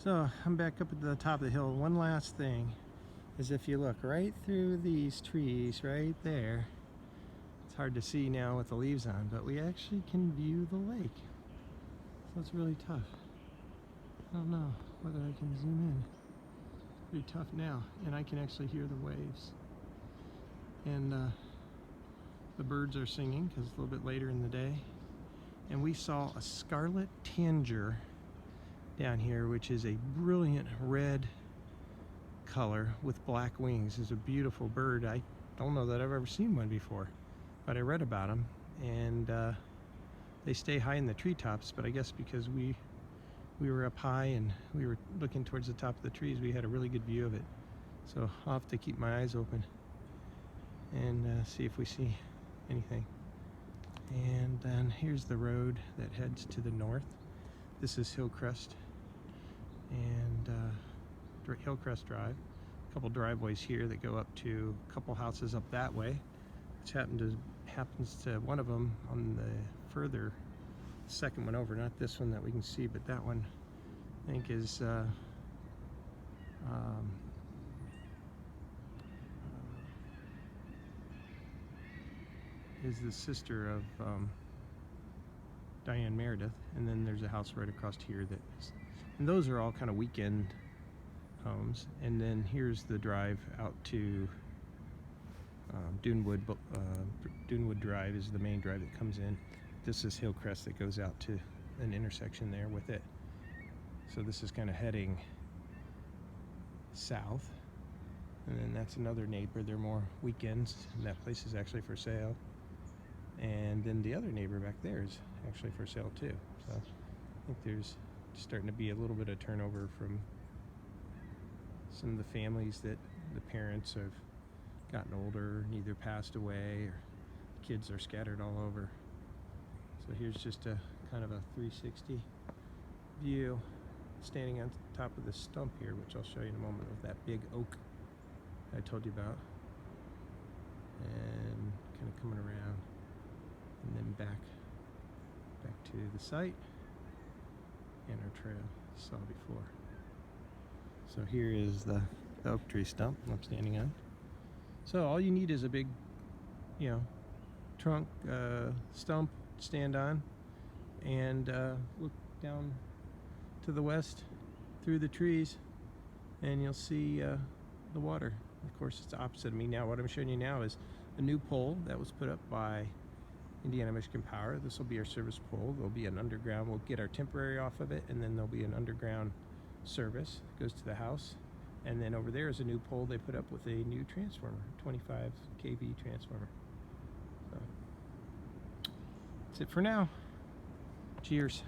So I'm back up at the top of the hill. One last thing is, if you look right through these trees right there, it's hard to see now with the leaves on, but we actually can view the lake. So it's really tough. I don't know whether I can zoom in. It's pretty tough now, and I can actually hear the waves. And the birds are singing because it's a little bit later in the day. And we saw a scarlet tanager down here, which is a brilliant red color with black wings. It's a beautiful bird. I don't know that I've ever seen one before, but I read about them, and they stay high in the treetops, but I guess because we were up high and we were looking towards the top of the trees, we had a really good view of it. So I'll have to keep my eyes open and see if we see anything. And then here's the road that heads to the north. This is Hillcrest and Hillcrest Drive. A couple driveways here that go up to a couple houses up that way, which happens to one of them on the further second one over, not this one that we can see, but that one I think is the sister of Diane Meredith, and then there's a house right across here that is, and those are all kind of weekend homes. And then here's the drive out to Dunewood. Dunewood Drive is the main drive that comes in. This is Hillcrest that goes out to an intersection there with it. So this is kind of heading south, and then that's another neighbor. They're more weekends, and that place is actually for sale. And then the other neighbor back there is actually for sale too. So I think there's starting to be a little bit of turnover from some of the families that the parents have gotten older and either passed away, or kids are scattered all over. So here's just a kind of a 360 view, standing on top of this stump here, which I'll show you in a moment, of that big oak I told you about, and kind of coming around and then back to the site and our trail you saw before. So here is the oak tree stump I'm standing on. So all you need is a big, trunk stump to stand on, and look down to the west through the trees, and you'll see the water. Of course, it's opposite of me now. What I'm showing you now is a new pole that was put up by Indiana Michigan Power. This will be our service pole. There'll be an underground, we'll get our temporary off of it, and then there'll be an underground service that goes to the house. And then over there is a new pole they put up with a new transformer, 25 kV transformer. So that's it for now. Cheers.